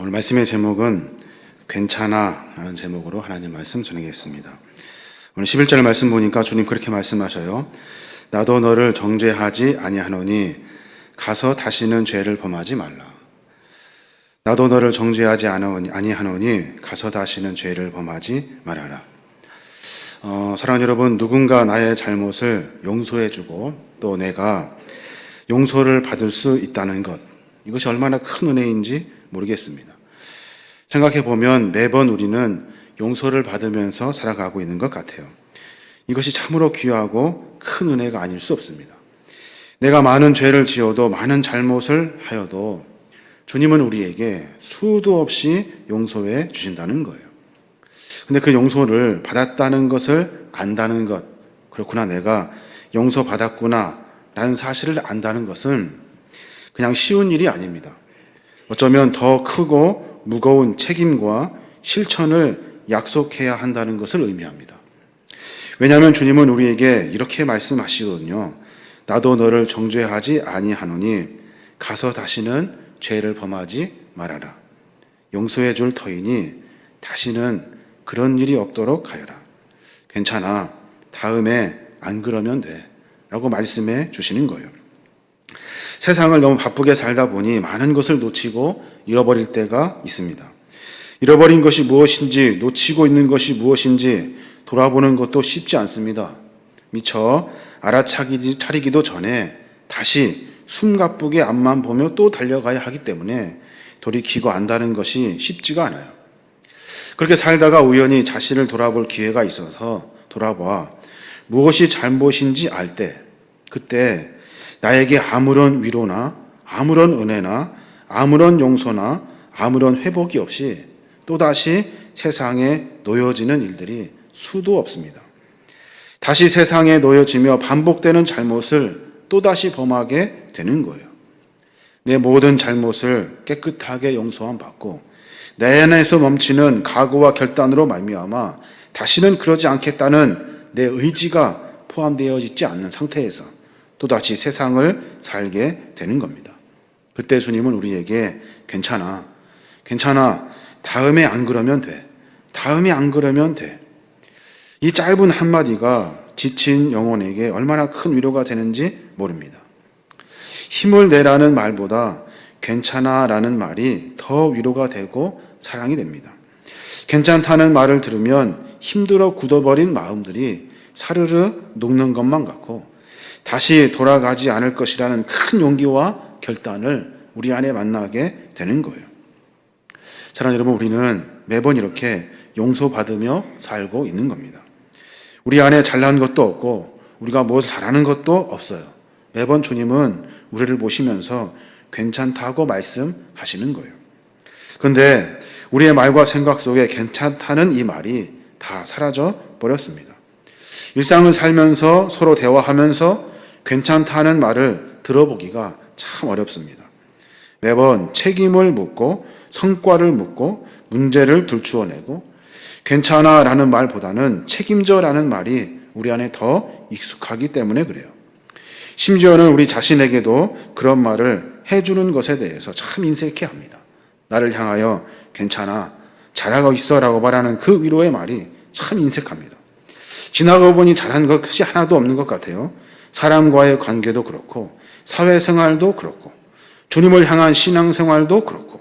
오늘 말씀의 제목은 괜찮아 라는 제목으로 하나님 말씀 전하겠습니다. 오늘 11절 말씀 보니까 주님 그렇게 말씀하셔요. 나도 너를 정죄하지 아니하노니 가서 다시는 죄를 범하지 말라. 나도 너를 정죄하지 아니하노니 가서 다시는 죄를 범하지 말아라. 사랑하는 여러분, 누군가 나의 잘못을 용서해주고 또 내가 용서를 받을 수 있다는 것, 이것이 얼마나 큰 은혜인지 모르겠습니다. 생각해보면 매번 우리는 용서를 받으면서 살아가고 있는 것 같아요. 이것이 참으로 귀하고 큰 은혜가 아닐 수 없습니다. 내가 많은 죄를 지어도 많은 잘못을 하여도 주님은 우리에게 수도 없이 용서해 주신다는 거예요. 근데 그 용서를 받았다는 것을 안다는 것, 그렇구나, 내가 용서받았구나 라는 사실을 안다는 것은 그냥 쉬운 일이 아닙니다. 어쩌면 더 크고 무거운 책임과 실천을 약속해야 한다는 것을 의미합니다. 왜냐하면 주님은 우리에게 이렇게 말씀하시거든요. 나도 너를 정죄하지 아니하노니 가서 다시는 죄를 범하지 말아라. 용서해 줄 터이니 다시는 그런 일이 없도록 하여라. 괜찮아, 다음에 안 그러면 돼 라고 말씀해 주시는 거예요. 세상을 너무 바쁘게 살다 보니 많은 것을 놓치고 잃어버릴 때가 있습니다. 잃어버린 것이 무엇인지, 놓치고 있는 것이 무엇인지 돌아보는 것도 쉽지 않습니다. 미처 알아차리기도 전에 다시 숨가쁘게 앞만 보며 또 달려가야 하기 때문에 돌이키고 안다는 것이 쉽지가 않아요. 그렇게 살다가 우연히 자신을 돌아볼 기회가 있어서 돌아봐 무엇이 잘못인지 알 때, 그때 나에게 아무런 위로나 아무런 은혜나 아무런 용서나 아무런 회복이 없이 또다시 세상에 놓여지는 일들이 수도 없습니다. 다시 세상에 놓여지며 반복되는 잘못을 또다시 범하게 되는 거예요. 내 모든 잘못을 깨끗하게 용서함 받고 내 안에서 멈추는 각오와 결단으로 말미암아 다시는 그러지 않겠다는 내 의지가 포함되어 있지 않는 상태에서 또다시 세상을 살게 되는 겁니다. 그때 주님은 우리에게 괜찮아, 다음에 안 그러면 돼, 다음에 안 그러면 돼. 이 짧은 한마디가 지친 영혼에게 얼마나 큰 위로가 되는지 모릅니다. 힘을 내라는 말보다 괜찮아 라는 말이 더 위로가 되고 사랑이 됩니다. 괜찮다는 말을 들으면 힘들어 굳어버린 마음들이 사르르 녹는 것만 같고 다시 돌아가지 않을 것이라는 큰 용기와 결단을 우리 안에 만나게 되는 거예요. 사랑하는 여러분, 우리는 매번 이렇게 용서받으며 살고 있는 겁니다. 우리 안에 잘난 것도 없고 우리가 무엇을 잘하는 것도 없어요. 매번 주님은 우리를 보시면서 괜찮다고 말씀하시는 거예요. 그런데 우리의 말과 생각 속에 괜찮다는 이 말이 다 사라져 버렸습니다. 일상을 살면서 서로 대화하면서 괜찮다는 말을 들어보기가 참 어렵습니다. 매번 책임을 묻고 성과를 묻고 문제를 들추어내고 괜찮아 라는 말보다는 책임져 라는 말이 우리 안에 더 익숙하기 때문에 그래요. 심지어는 우리 자신에게도 그런 말을 해주는 것에 대해서 참 인색해 합니다. 나를 향하여 괜찮아, 잘하고 있어 라고 말하는 그 위로의 말이 참 인색합니다. 지나가 보니 잘한 것이 하나도 없는 것 같아요. 사람과의 관계도 그렇고 사회생활도 그렇고 주님을 향한 신앙생활도 그렇고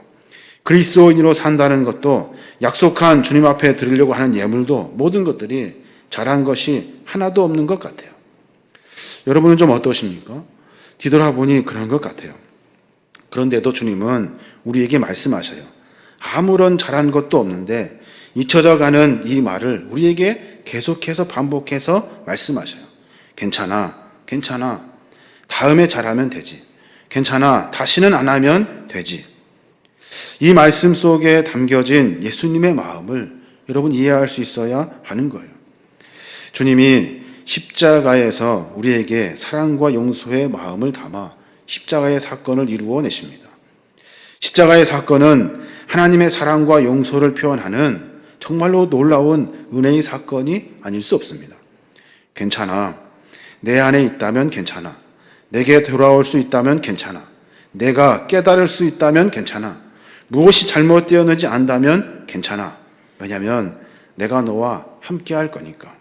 그리스도인으로 산다는 것도 약속한 주님 앞에 드리려고 하는 예물도 모든 것들이 잘한 것이 하나도 없는 것 같아요. 여러분은 좀 어떠십니까? 뒤돌아보니 그런 것 같아요. 그런데도 주님은 우리에게 말씀하셔요. 아무런 잘한 것도 없는데 잊혀져가는 이 말을 우리에게 계속해서 반복해서 말씀하셔요. 괜찮아, 다음에 잘하면 되지. 괜찮아, 다시는 안 하면 되지. 이 말씀 속에 담겨진 예수님의 마음을 여러분 이해할 수 있어야 하는 거예요. 주님이 십자가에서 우리에게 사랑과 용서의 마음을 담아 십자가의 사건을 이루어내십니다. 십자가의 사건은 하나님의 사랑과 용서를 표현하는 정말로 놀라운 은혜의 사건이 아닐 수 없습니다. 괜찮아, 내 안에 있다면 괜찮아, 내게 돌아올 수 있다면 괜찮아, 내가 깨달을 수 있다면 괜찮아, 무엇이 잘못되었는지 안다면 괜찮아. 왜냐하면 내가 너와 함께 할 거니까.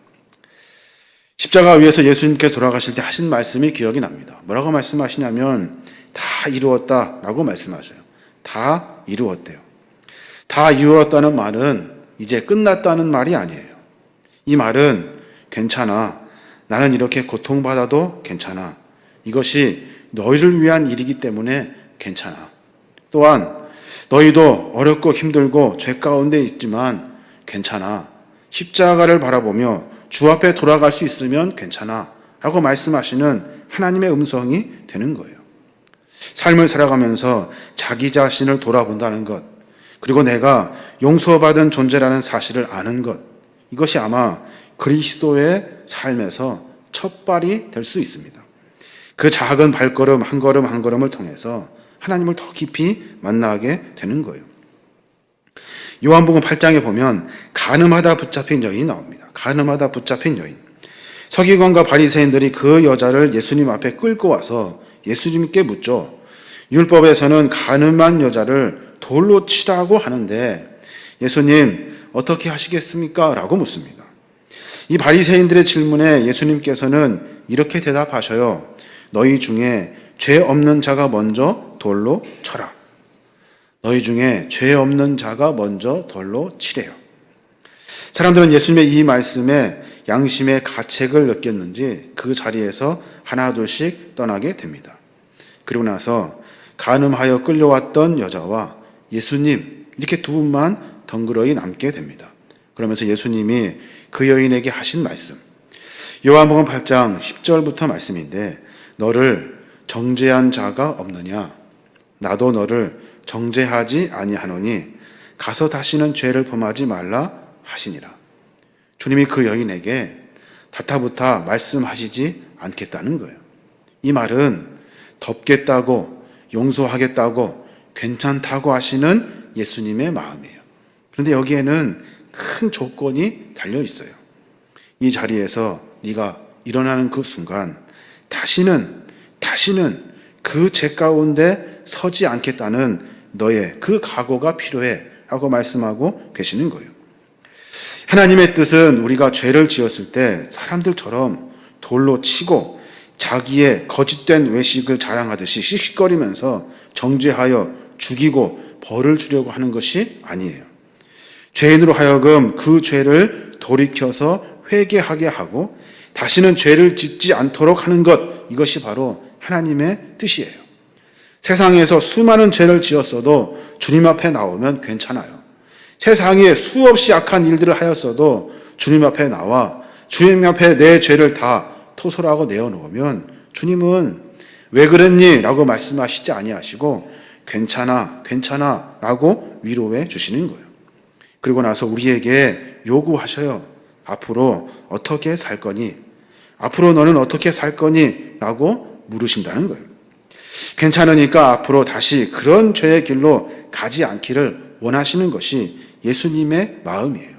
십자가 위에서 예수님께서 돌아가실 때 하신 말씀이 기억이 납니다. 뭐라고 말씀하시냐면 다 이루었다라고 말씀하셔요. 다 이루었대요. 다 이루었다는 말은 이제 끝났다는 말이 아니에요. 이 말은 괜찮아. 나는 이렇게 고통받아도 괜찮아. 이것이 너희를 위한 일이기 때문에 괜찮아. 또한 너희도 어렵고 힘들고 죄 가운데 있지만 괜찮아. 십자가를 바라보며 주 앞에 돌아갈 수 있으면 괜찮아. 라고 말씀하시는 하나님의 음성이 되는 거예요. 삶을 살아가면서 자기 자신을 돌아본다는 것, 그리고 내가 용서받은 존재라는 사실을 아는 것, 이것이 아마 그리스도의 삶에서 첫발이 될 수 있습니다. 그 작은 발걸음 한 걸음 한 걸음을 통해서 하나님을 더 깊이 만나게 되는 거예요. 요한복음 8장에 보면 간음하다 붙잡힌 여인이 나옵니다. 간음하다 붙잡힌 여인. 서기관과 바리새인들이 그 여자를 예수님 앞에 끌고 와서 예수님께 묻죠. 율법에서는 간음한 여자를 돌로 치라고 하는데 예수님 어떻게 하시겠습니까? 라고 묻습니다. 이 바리새인들의 질문에 예수님께서는 이렇게 대답하셔요. 너희 중에 죄 없는 자가 먼저 돌로 쳐라. 너희 중에 죄 없는 자가 먼저 돌로 치래요. 사람들은 예수님의 이 말씀에 양심의 가책을 느꼈는지 그 자리에서 하나 둘씩 떠나게 됩니다. 그리고 나서 간음하여 끌려왔던 여자와 예수님 이렇게 두 분만 덩그러니 남게 됩니다. 그러면서 예수님이 그 여인에게 하신 말씀, 요한복음 8장 10절부터 말씀인데 너를 정죄한 자가 없느냐? 나도 너를 정죄하지 아니하노니 가서 다시는 죄를 범하지 말라 하시니라. 주님이 그 여인에게 다타부타 말씀하시지 않겠다는 거예요. 이 말은 덮겠다고 용서하겠다고 괜찮다고 하시는 예수님의 마음이에요. 그런데 여기에는 큰 조건이 달려 있어요. 이 자리에서 네가 일어나는 그 순간 다시는 그 죄 가운데 서지 않겠다는 너의 그 각오가 필요해 라고 말씀하고 계시는 거예요. 하나님의 뜻은 우리가 죄를 지었을 때 사람들처럼 돌로 치고 자기의 거짓된 외식을 자랑하듯이 씩씩거리면서 정죄하여 죽이고 벌을 주려고 하는 것이 아니에요. 죄인으로 하여금 그 죄를 돌이켜서 회개하게 하고 다시는 죄를 짓지 않도록 하는 것, 이것이 바로 하나님의 뜻이에요. 세상에서 수많은 죄를 지었어도 주님 앞에 나오면 괜찮아요. 세상에 수없이 악한 일들을 하였어도 주님 앞에 나와 주님 앞에 내 죄를 다 토설하고 내어놓으면 주님은 왜 그랬니? 라고 말씀하시지 아니하시고 괜찮아 라고 위로해 주시는 거예요. 그리고 나서 우리에게 요구하셔요. 앞으로 어떻게 살 거니? 앞으로 너는 어떻게 살 거니? 라고 물으신다는 거예요. 괜찮으니까 앞으로 다시 그런 죄의 길로 가지 않기를 원하시는 것이 예수님의 마음이에요.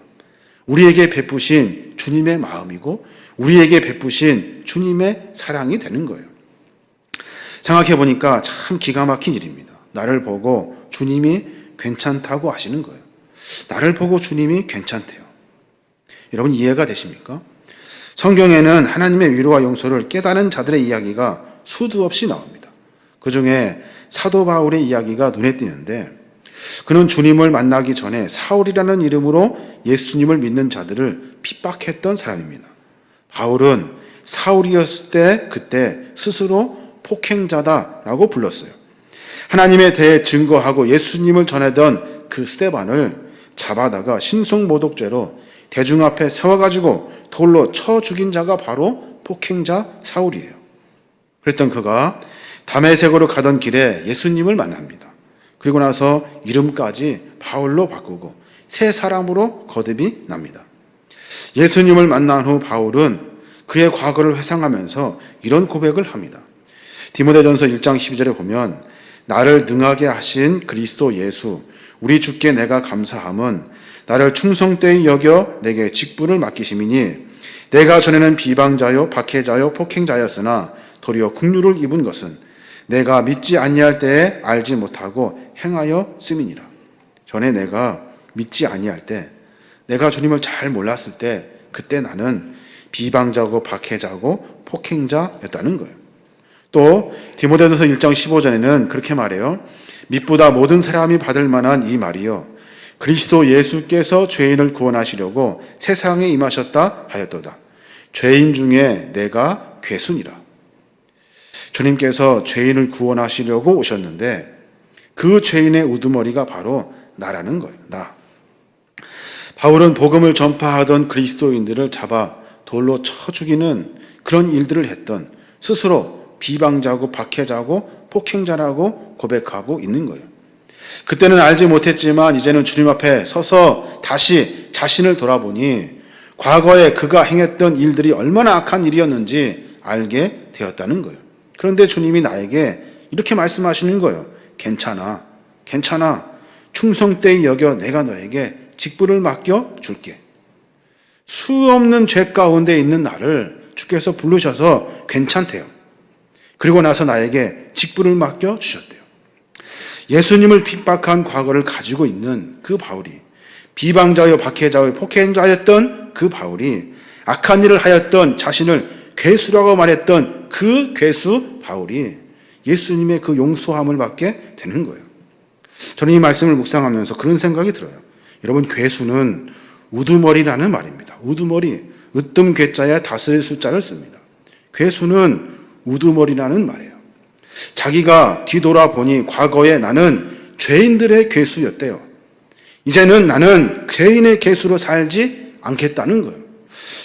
우리에게 베푸신 주님의 마음이고 우리에게 베푸신 주님의 사랑이 되는 거예요. 생각해 보니까 참 기가 막힌 일입니다. 나를 보고 주님이 괜찮다고 하시는 거예요. 나를 보고 주님이 괜찮대요. 여러분 이해가 되십니까? 성경에는 하나님의 위로와 용서를 깨달은 자들의 이야기가 수도 없이 나옵니다. 그 중에 사도 바울의 이야기가 눈에 띄는데 그는 주님을 만나기 전에 사울이라는 이름으로 예수님을 믿는 자들을 핍박했던 사람입니다. 바울은 사울이었을 때 그때 스스로 폭행자다라고 불렀어요. 하나님에 대해 증거하고 예수님을 전하던 그 스데반을 잡아다가 신승모독죄로 대중 앞에 세워가지고 돌로 쳐 죽인 자가 바로 폭행자 사울이에요. 그랬던 그가 다메섹으로 가던 길에 예수님을 만납니다. 그리고 나서 이름까지 바울로 바꾸고 새 사람으로 거듭이 납니다. 예수님을 만난 후 바울은 그의 과거를 회상하면서 이런 고백을 합니다. 디모데전서 1장 12절에 보면 나를 능하게 하신 그리스도 예수 우리 주께 내가 감사함은 나를 충성되이 여겨 내게 직분을 맡기심이니 내가 전에는 비방자요 박해자요 폭행자였으나 도리어 긍휼을 입은 것은 내가 믿지 아니할 때에 알지 못하고 행하여 씀이니라. 전에 내가 믿지 아니할 때, 내가 주님을 잘 몰랐을 때, 그때 나는 비방자고 박해자고 폭행자였다는 거예요. 또 디모데전서 1장 15절에는 그렇게 말해요. mit보다 모든 사람이 받을 만한 이 말이요, 그리스도 예수께서 죄인을 구원하시려고 세상에 임하셨다 하였도다. 죄인 중에 내가 괴순이라. 주님께서 죄인을 구원하시려고 오셨는데 그 죄인의 우두머리가 바로 나라는 거예요. 나. 바울은 복음을 전파하던 그리스도인들을 잡아 돌로 쳐 죽이는 그런 일들을 했던, 스스로 비방자고 박해자고 폭행자라고 고백하고 있는 거예요. 그때는 알지 못했지만 이제는 주님 앞에 서서 다시 자신을 돌아보니 과거에 그가 행했던 일들이 얼마나 악한 일이었는지 알게 되었다는 거예요. 그런데 주님이 나에게 이렇게 말씀하시는 거예요. 괜찮아, 괜찮아. 충성되이 여겨 내가 너에게 직분을 맡겨 줄게. 수없는 죄 가운데 있는 나를 주께서 부르셔서 괜찮대요. 그리고 나서 나에게 직분을 맡겨 주셨대요. 예수님을 핍박한 과거를 가지고 있는 그 바울이, 비방자요 박해자요 폭행자였던 그 바울이, 악한 일을 하였던 자신을 괴수라고 말했던 그 괴수 바울이 예수님의 그 용서함을 받게 되는 거예요. 저는 이 말씀을 묵상하면서 그런 생각이 들어요. 여러분, 괴수는 우두머리라는 말입니다. 우두머리, 으뜸 괴자에 다스릴 숫자를 씁니다. 괴수는 우두머리라는 말이에요. 자기가 뒤돌아보니 과거에 나는 죄인들의 괴수였대요. 이제는 나는 죄인의 괴수로 살지 않겠다는 거예요.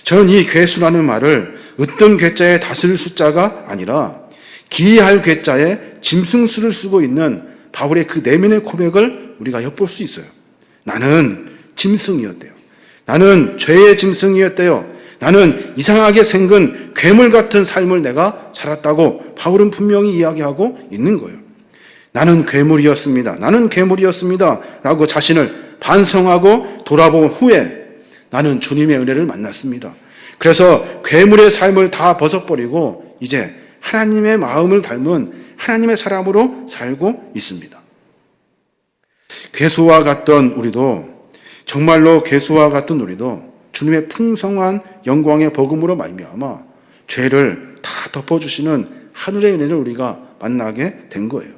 저는 이 괴수라는 말을 으뜸 괴자에 다스릴 숫자가 아니라 기이할 괴자에 짐승수를 쓰고 있는 바울의 그 내면의 고백을 우리가 엿볼 수 있어요. 나는 짐승이었대요. 나는 죄의 짐승이었대요. 나는 이상하게 생긴 괴물 같은 삶을 내가 살았다고 바울은 분명히 이야기하고 있는 거예요. 나는 괴물이었습니다. 나는 괴물이었습니다. 라고 자신을 반성하고 돌아본 후에 나는 주님의 은혜를 만났습니다. 그래서 괴물의 삶을 다 벗어버리고 이제 하나님의 마음을 닮은 하나님의 사람으로 살고 있습니다. 괴수와 같던 우리도, 정말로 괴수와 같던 우리도 주님의 풍성한 영광의 복음으로 말미암아 죄를 다 덮어주시는 하늘의 은혜를 우리가 만나게 된 거예요.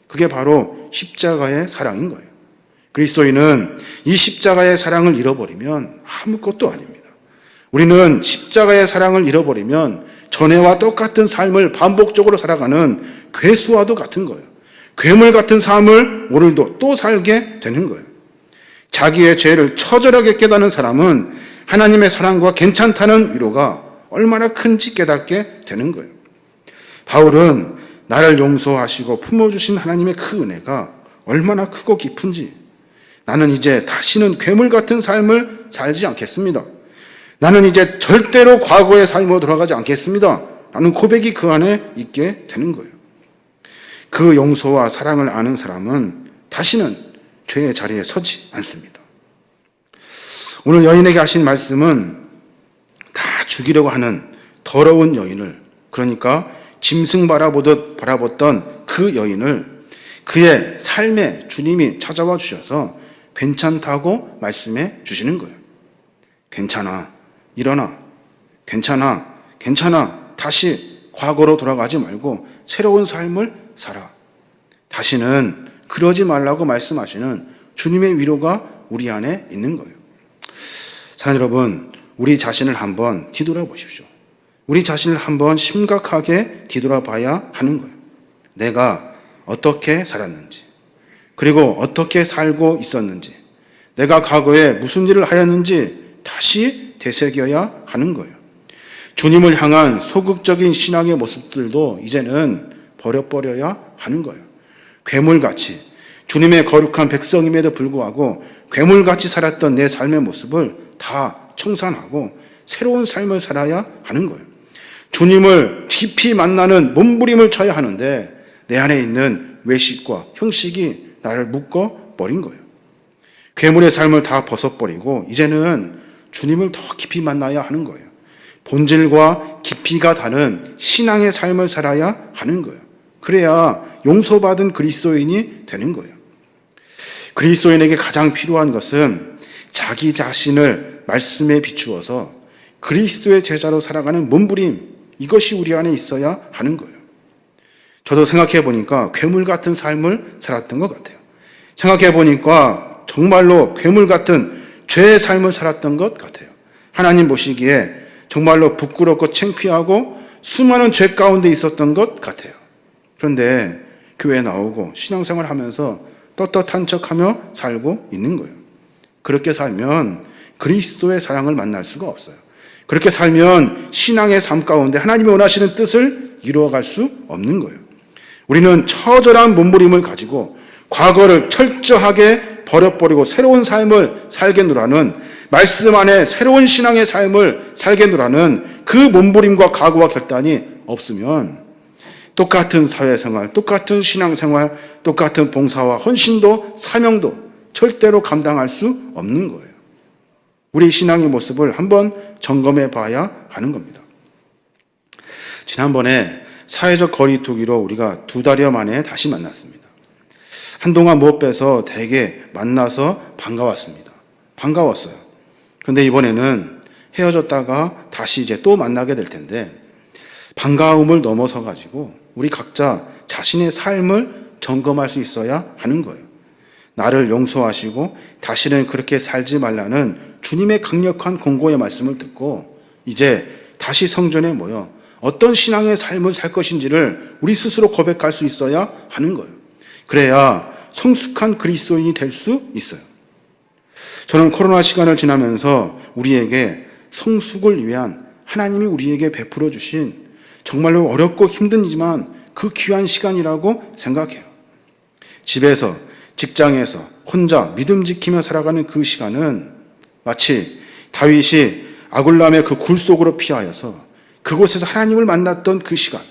그게 바로 십자가의 사랑인 거예요. 그리스도인은 이 십자가의 사랑을 잃어버리면 아무것도 아닙니다. 우리는 십자가의 사랑을 잃어버리면 전에와 똑같은 삶을 반복적으로 살아가는 괴수와도 같은 거예요. 괴물 같은 삶을 오늘도 또 살게 되는 거예요. 자기의 죄를 처절하게 깨닫는 사람은 하나님의 사랑과 괜찮다는 위로가 얼마나 큰지 깨닫게 되는 거예요. 바울은 나를 용서하시고 품어주신 하나님의 그 은혜가 얼마나 크고 깊은지, 나는 이제 다시는 괴물 같은 삶을 살지 않겠습니다. 나는 이제 절대로 과거의 삶으로 돌아가지 않겠습니다. 라는 고백이 그 안에 있게 되는 거예요. 그 용서와 사랑을 아는 사람은 다시는 죄의 자리에 서지 않습니다. 오늘 여인에게 하신 말씀은 다 죽이려고 하는 더러운 여인을, 그러니까 짐승 바라보듯 바라봤던 그 여인을 그의 삶에 주님이 찾아와 주셔서 괜찮다고 말씀해 주시는 거예요. 괜찮아, 일어나. 괜찮아, 괜찮아. 다시 과거로 돌아가지 말고 새로운 삶을 살아. 다시는 그러지 말라고 말씀하시는 주님의 위로가 우리 안에 있는 거예요. 사랑하는 여러분, 우리 자신을 한번 뒤돌아보십시오. 우리 자신을 한번 심각하게 뒤돌아봐야 하는 거예요. 내가 어떻게 살았는지, 그리고 어떻게 살고 있었는지, 내가 과거에 무슨 일을 하였는지 다시 되새겨야 하는 거예요. 주님을 향한 소극적인 신앙의 모습들도 이제는 버려버려야 하는 거예요. 괴물같이, 주님의 거룩한 백성임에도 불구하고 괴물같이 살았던 내 삶의 모습을 다 청산하고 새로운 삶을 살아야 하는 거예요. 주님을 깊이 만나는 몸부림을 쳐야 하는데 내 안에 있는 외식과 형식이 나를 묶어버린 거예요. 괴물의 삶을 다 벗어버리고 이제는 주님을 더 깊이 만나야 하는 거예요. 본질과 깊이가 다른 신앙의 삶을 살아야 하는 거예요. 그래야 용서받은 그리스도인이 되는 거예요. 그리스도인에게 가장 필요한 것은 자기 자신을 말씀에 비추어서 그리스도의 제자로 살아가는 몸부림, 이것이 우리 안에 있어야 하는 거예요. 저도 생각해 보니까 괴물 같은 삶을 살았던 것 같아요. 생각해 보니까 정말로 괴물 같은 죄의 삶을 살았던 것 같아요. 하나님 보시기에 정말로 부끄럽고 창피하고 수많은 죄 가운데 있었던 것 같아요. 그런데 교회 나오고 신앙생활 하면서 떳떳한 척하며 살고 있는 거예요. 그렇게 살면 그리스도의 사랑을 만날 수가 없어요. 그렇게 살면 신앙의 삶 가운데 하나님이 원하시는 뜻을 이루어갈 수 없는 거예요. 우리는 처절한 몸부림을 가지고 과거를 철저하게 버려버리고 새로운 삶을 살겠노라는, 말씀 안에 새로운 신앙의 삶을 살겠노라는 그 몸부림과 각오와 결단이 없으면 똑같은 사회생활, 똑같은 신앙생활, 똑같은 봉사와 헌신도 사명도 절대로 감당할 수 없는 거예요. 우리 신앙의 모습을 한번 점검해 봐야 하는 겁니다. 지난번에 사회적 거리두기로 우리가 2달여 만에 다시 만났습니다. 한동안 못 뵈서 되게 만나서 반가웠어요. 그런데 이번에는 헤어졌다가 다시 이제 또 만나게 될 텐데, 반가움을 넘어서 가지고 우리 각자 자신의 삶을 점검할 수 있어야 하는 거예요. 나를 용서하시고 다시는 그렇게 살지 말라는 주님의 강력한 공고의 말씀을 듣고 이제 다시 성전에 모여 어떤 신앙의 삶을 살 것인지를 우리 스스로 고백할 수 있어야 하는 거예요. 그래야 성숙한 그리스도인이 될 수 있어요. 저는 코로나 시간을 지나면서 우리에게 성숙을 위한 하나님이 우리에게 베풀어 주신 정말로 어렵고 힘든지만 그 귀한 시간이라고 생각해요. 집에서, 직장에서 혼자 믿음 지키며 살아가는 그 시간은 마치 다윗이 아굴람의 그 굴 속으로 피하여서 그곳에서 하나님을 만났던 그 시간,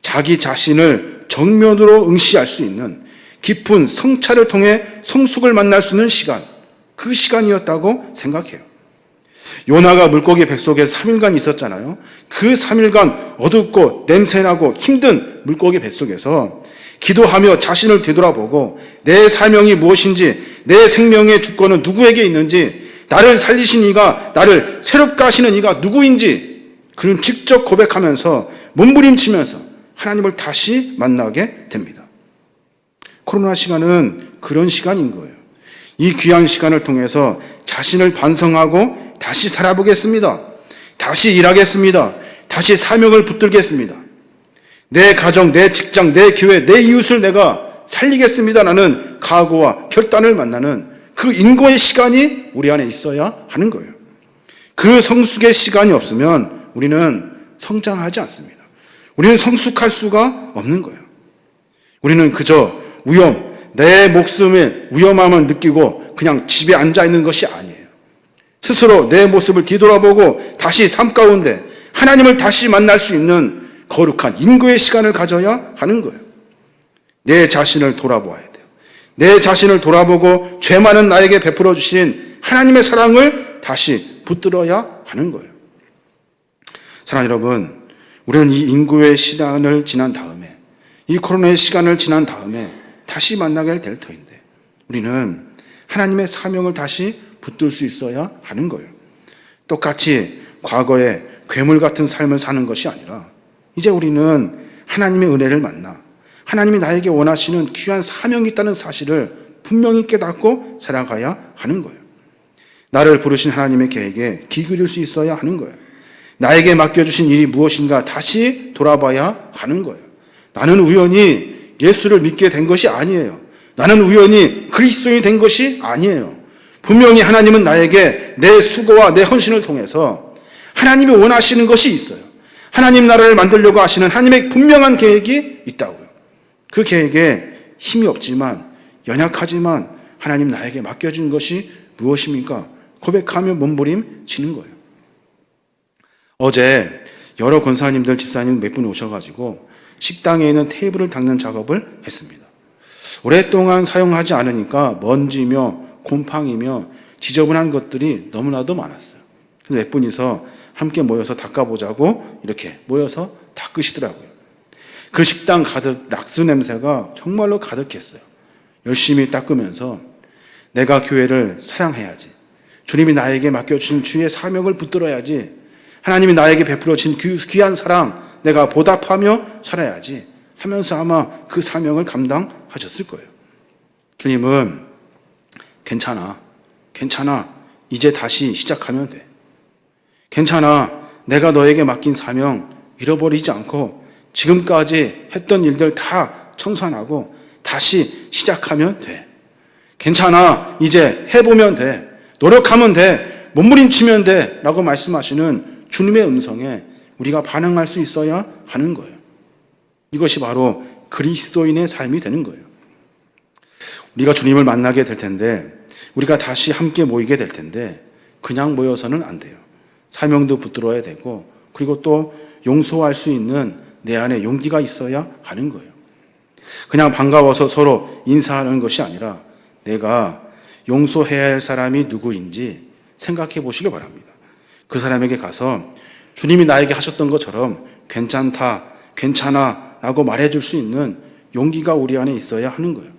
자기 자신을 정면으로 응시할 수 있는 깊은 성찰을 통해 성숙을 만날 수 있는 시간, 그 시간이었다고 생각해요. 요나가 물고기 뱃속에 3일간 있었잖아요. 그 3일간 어둡고 냄새나고 힘든 물고기 뱃속에서 기도하며 자신을 되돌아보고 내 사명이 무엇인지, 내 생명의 주권은 누구에게 있는지, 나를 살리신 이가, 나를 새롭게 하시는 이가 누구인지 그는 직접 고백하면서 몸부림치면서 하나님을 다시 만나게 됩니다. 코로나 시간은 그런 시간인 거예요. 이 귀한 시간을 통해서 자신을 반성하고 다시 살아보겠습니다. 다시 일하겠습니다. 다시 사명을 붙들겠습니다. 내 가정, 내 직장, 내 교회, 내 이웃을 내가 살리겠습니다라는 각오와 결단을 만나는 그 인고의 시간이 우리 안에 있어야 하는 거예요. 그 성숙의 시간이 없으면 우리는 성장하지 않습니다. 우리는 성숙할 수가 없는 거예요. 우리는 그저 내 목숨의 위험함을 느끼고 그냥 집에 앉아 있는 것이 아니에요. 스스로 내 모습을 뒤돌아보고 다시 삶 가운데 하나님을 다시 만날 수 있는 거룩한 인고의 시간을 가져야 하는 거예요. 내 자신을 돌아보아야 돼요. 내 자신을 돌아보고 죄 많은 나에게 베풀어 주신 하나님의 사랑을 다시 붙들어야 하는 거예요. 사랑하는 여러분, 우리는 이 인고의 시간을 지난 다음에, 이 코로나의 시간을 지난 다음에 다시 만나게 될 터인데 우리는 하나님의 사명을 다시 붙들 수 있어야 하는 거예요. 똑같이 과거에 괴물 같은 삶을 사는 것이 아니라 이제 우리는 하나님의 은혜를 만나 하나님이 나에게 원하시는 귀한 사명이 있다는 사실을 분명히 깨닫고 살아가야 하는 거예요. 나를 부르신 하나님의 계획에 귀 기울일 수 있어야 하는 거예요. 나에게 맡겨주신 일이 무엇인가 다시 돌아봐야 하는 거예요. 나는 우연히 예수를 믿게 된 것이 아니에요. 나는 우연히 그리스도인이 된 것이 아니에요. 분명히 하나님은 나에게 내 수고와 내 헌신을 통해서 하나님이 원하시는 것이 있어요. 하나님 나라를 만들려고 하시는 하나님의 분명한 계획이 있다고요. 그 계획에 힘이 없지만, 연약하지만 하나님 나에게 맡겨준 것이 무엇입니까? 고백하며 몸부림치는 거예요. 어제 여러 권사님들, 집사님 몇 분 오셔가지고 식당에 있는 테이블을 닦는 작업을 했습니다. 오랫동안 사용하지 않으니까 먼지며 곰팡이며 지저분한 것들이 너무나도 많았어요. 그래서 몇 분이서 함께 모여서 닦아보자고 이렇게 모여서 닦으시더라고요. 그 식당 가득 락스 냄새가 정말로 가득했어요. 열심히 닦으면서 내가 교회를 사랑해야지. 주님이 나에게 맡겨주신 주의 사명을 붙들어야지. 하나님이 나에게 베풀어 진 귀한 사랑 내가 보답하며 살아야지 하면서 아마 그 사명을 감당하셨을 거예요. 주님은 괜찮아. 이제 다시 시작하면 돼. 괜찮아. 내가 너에게 맡긴 사명 잃어버리지 않고 지금까지 했던 일들 다 청산하고 다시 시작하면 돼. 괜찮아. 이제 해보면 돼. 노력하면 돼. 몸부림치면 돼. 라고 말씀하시는 주님의 음성에 우리가 반응할 수 있어야 하는 거예요. 이것이 바로 그리스도인의 삶이 되는 거예요. 우리가 주님을 만나게 될 텐데, 우리가 다시 함께 모이게 될 텐데 그냥 모여서는 안 돼요. 사명도 붙들어야 되고, 그리고 또 용서할 수 있는 내 안에 용기가 있어야 하는 거예요. 그냥 반가워서 서로 인사하는 것이 아니라 내가 용서해야 할 사람이 누구인지 생각해 보시길 바랍니다. 그 사람에게 가서 주님이 나에게 하셨던 것처럼 괜찮다, 괜찮아 라고 말해줄 수 있는 용기가 우리 안에 있어야 하는 거예요.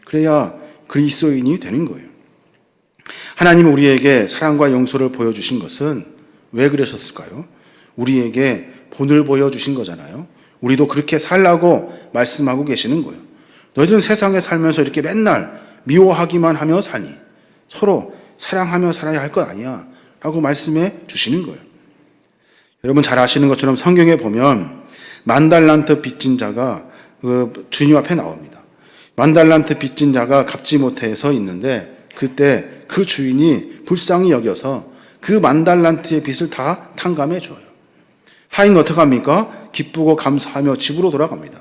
그래야 그리스도인이 되는 거예요. 하나님이 우리에게 사랑과 용서를 보여주신 것은 왜 그러셨을까요? 우리에게 본을 보여주신 거잖아요. 우리도 그렇게 살라고 말씀하고 계시는 거예요. 너희들은 세상에 살면서 이렇게 맨날 미워하기만 하며 사니 서로 사랑하며 살아야 할 것 아니야 라고 말씀해 주시는 거예요. 여러분 잘 아시는 것처럼 성경에 보면 만달란트 빚진 자가 주님 앞에 나옵니다. 만달란트 빚진 자가 갚지 못해서 있는데 그때 그 주인이 불쌍히 여겨서 그 만달란트의 빚을 다 탕감해 줘요. 하인은 어떻게 합니까? 기쁘고 감사하며 집으로 돌아갑니다.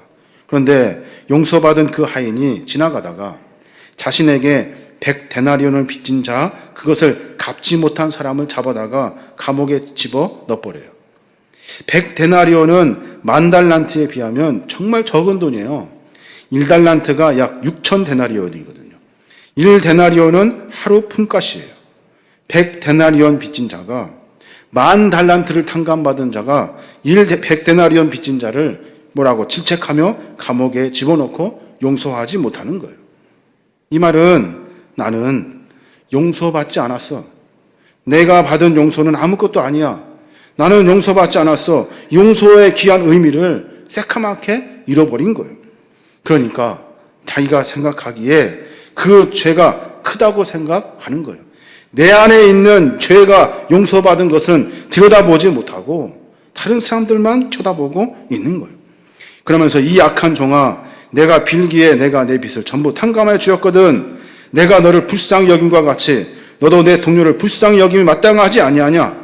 그런데 용서받은 그 하인이 지나가다가 자신에게 100데나리온을 빚진 자, 그것을 갚지 못한 사람을 잡아다가 감옥에 집어 넣어버려요. 100데나리온은 만달란트에 비하면 정말 적은 돈이에요. 1달란트가 약 6,000데나리온이거든요. 1데나리온은 하루 품값이에요. 100데나리온 빚진 자가 10,000달란트를 탕감받은 자가 100데나리온 빚진 자를 뭐라고 질책하며 감옥에 집어넣고 용서하지 못하는 거예요. 이 말은 나는 용서받지 않았어. 내가 받은 용서는 아무것도 아니야. 나는 용서받지 않았어. 용서의 귀한 의미를 새카맣게 잃어버린 거예요. 그러니까 자기가 생각하기에 그 죄가 크다고 생각하는 거예요. 내 안에 있는 죄가 용서받은 것은 들여다보지 못하고 다른 사람들만 쳐다보고 있는 거예요. 그러면서 이 악한 종아, 내가 빌기에 내가 내 빚을 전부 탕감해 주었거든. 내가 너를 불쌍히 여김과 같이 너도 내 동료를 불쌍히 여김이 마땅하지 아니하냐.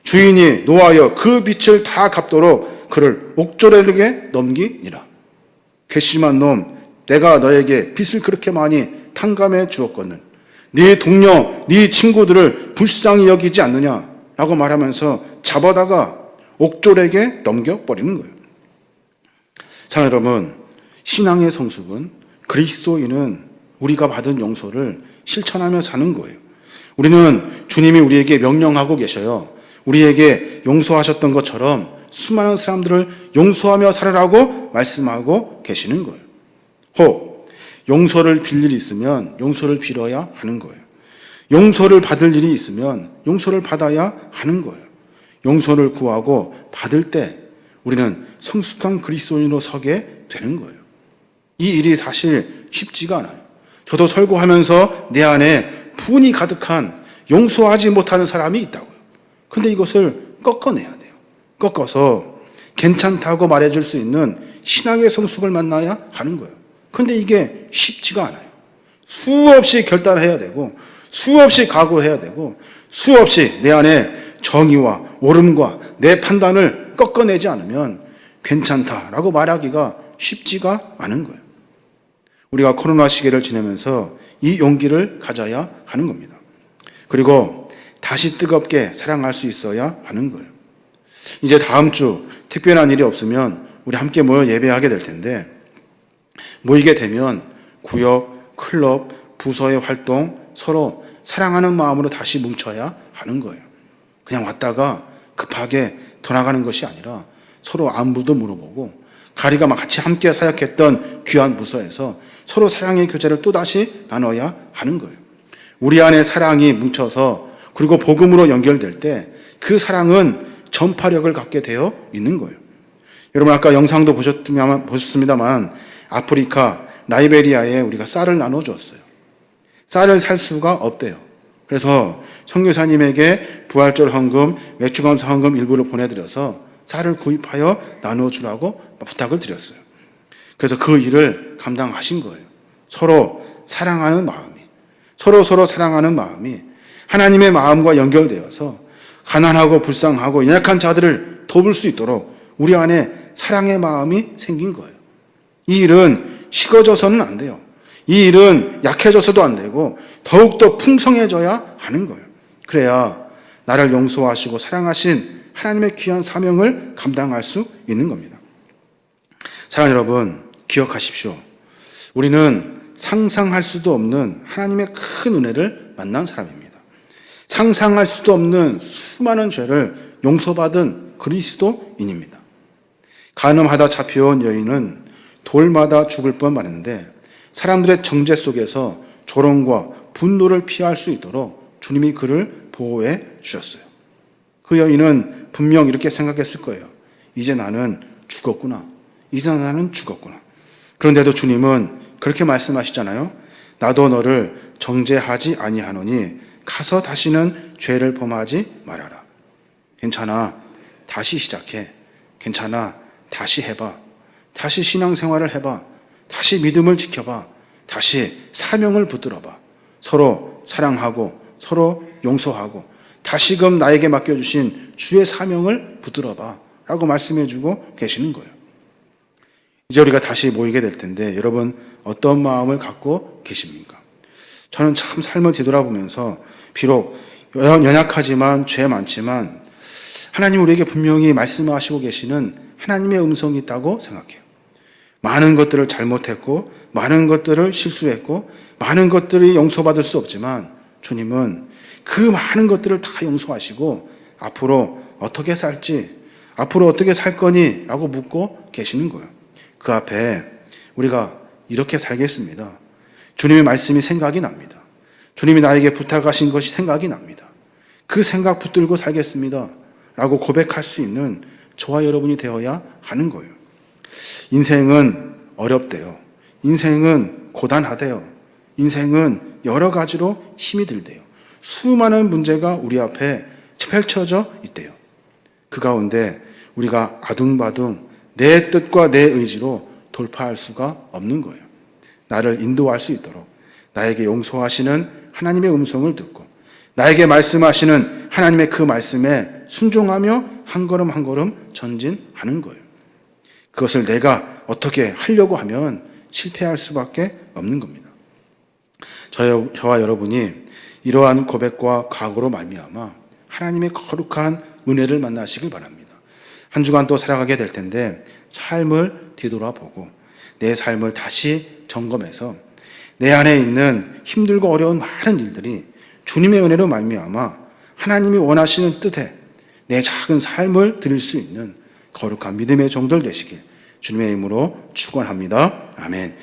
주인이 노하여 그 빚을 다 갚도록 그를 옥졸에게 넘기니라. 괘씸한 놈, 내가 너에게 빚을 그렇게 많이 탕감해 주었거든. 네 동료, 네 친구들을 불쌍히 여기지 않느냐라고 말하면서 잡아다가 옥졸에게 넘겨버리는 거예요. 자, 여러분, 신앙의 성숙은 그리스도인은 우리가 받은 용서를 실천하며 사는 거예요. 우리는 주님이 우리에게 명령하고 계셔요. 우리에게 용서하셨던 것처럼 수많은 사람들을 용서하며 살아라고 말씀하고 계시는 거예요. 혹 용서를 빌 일이 있으면 용서를 빌어야 하는 거예요. 용서를 받을 일이 있으면 용서를 받아야 하는 거예요. 용서를 구하고 받을 때 우리는 성숙한 그리스도인으로 서게 되는 거예요. 이 일이 사실 쉽지가 않아요. 저도 설교하면서 내 안에 분이 가득한 용서하지 못하는 사람이 있다고요. 근데 이것을 꺾어내야 돼요. 꺾어서 괜찮다고 말해줄 수 있는 신앙의 성숙을 만나야 하는 거예요. 근데 이게 쉽지가 않아요. 수없이 결단해야 되고 수없이 각오해야 되고 수없이 내 안에 정의와 옳음과 내 판단을 꺾어내지 않으면 괜찮다라고 말하기가 쉽지가 않은 거예요. 우리가 코로나 시기를 지내면서 이 용기를 가져야 하는 겁니다. 그리고 다시 뜨겁게 사랑할 수 있어야 하는 거예요. 이제 다음 주 특별한 일이 없으면 우리 함께 모여 예배하게 될 텐데 모이게 되면 구역, 클럽, 부서의 활동 서로 사랑하는 마음으로 다시 뭉쳐야 하는 거예요. 그냥 왔다가 급하게 돌아가는 것이 아니라 서로 안부도 물어보고 가리가 막 같이 함께 사역했던 귀한 부서에서 서로 사랑의 교제를 또다시 나눠야 하는 거예요. 우리 안에 사랑이 뭉쳐서 그리고 복음으로 연결될 때 그 사랑은 전파력을 갖게 되어 있는 거예요. 여러분 아까 영상도 보셨습니다만 아프리카 라이베리아에 우리가 쌀을 나눠주었어요. 쌀을 살 수가 없대요. 그래서 선교사님에게 부활절 헌금, 외축감사 헌금 일부를 보내드려서 쌀을 구입하여 나눠주라고 부탁을 드렸어요. 그래서 그 일을 감당하신 거예요. 서로 사랑하는 마음이, 서로 사랑하는 마음이 하나님의 마음과 연결되어서 가난하고 불쌍하고 연약한 자들을 돕을 수 있도록 우리 안에 사랑의 마음이 생긴 거예요. 이 일은 식어져서는 안 돼요. 이 일은 약해져서도 안 되고 더욱더 풍성해져야 하는 거예요. 그래야 나를 용서하시고 사랑하신 하나님의 귀한 사명을 감당할 수 있는 겁니다. 사랑하는 여러분, 기억하십시오. 우리는 상상할 수도 없는 하나님의 큰 은혜를 만난 사람입니다. 상상할 수도 없는 수많은 죄를 용서받은 그리스도인입니다. 간음하다 잡혀온 여인은 돌마다 죽을 뻔했는데 사람들의 정죄 속에서 조롱과 분노를 피할 수 있도록 주님이 그를 보호해 주셨어요. 그 여인은 분명 이렇게 생각했을 거예요. 이제 나는 죽었구나. 이제 나는 죽었구나. 그런데도 주님은 그렇게 말씀하시잖아요. 나도 너를 정죄하지 아니하노니 가서 다시는 죄를 범하지 말아라. 괜찮아. 다시 시작해. 괜찮아. 다시 해봐. 다시 신앙생활을 해봐. 다시 믿음을 지켜봐. 다시 사명을 붙들어봐. 서로 사랑하고 서로 용서하고 다시금 나에게 맡겨주신 주의 사명을 붙들어봐 라고 말씀해주고 계시는 거예요. 이제 우리가 다시 모이게 될 텐데 여러분 어떤 마음을 갖고 계십니까? 저는 참 삶을 뒤돌아보면서 비록 연약하지만 죄 많지만 하나님 우리에게 분명히 말씀하시고 계시는 하나님의 음성이 있다고 생각해요. 많은 것들을 잘못했고 많은 것들을 실수했고 많은 것들이 용서받을 수 없지만 주님은 그 많은 것들을 다 용서하시고 앞으로 어떻게 살지, 앞으로 어떻게 살 거니? 라고 묻고 계시는 거예요. 그 앞에 우리가 이렇게 살겠습니다. 주님의 말씀이 생각이 납니다. 주님이 나에게 부탁하신 것이 생각이 납니다. 그 생각 붙들고 살겠습니다. 라고 고백할 수 있는 저와 여러분이 되어야 하는 거예요. 인생은 어렵대요. 인생은 고단하대요. 인생은 여러 가지로 힘이 들대요. 수많은 문제가 우리 앞에 펼쳐져 있대요. 그 가운데 우리가 아둥바둥 내 뜻과 내 의지로 돌파할 수가 없는 거예요. 나를 인도할 수 있도록 나에게 용서하시는 하나님의 음성을 듣고 나에게 말씀하시는 하나님의 그 말씀에 순종하며 한 걸음 한 걸음 전진하는 거예요. 그것을 내가 어떻게 하려고 하면 실패할 수밖에 없는 겁니다. 저와 여러분이 이러한 고백과 각오로 말미암아 하나님의 거룩한 은혜를 만나시길 바랍니다. 한 주간 또 살아가게 될 텐데 삶을 뒤돌아보고 내 삶을 다시 점검해서 내 안에 있는 힘들고 어려운 많은 일들이 주님의 은혜로 말미암아 하나님이 원하시는 뜻에 내 작은 삶을 드릴 수 있는 거룩한 믿음의 종들 되시길 주님의 이름으로 축원합니다. 아멘.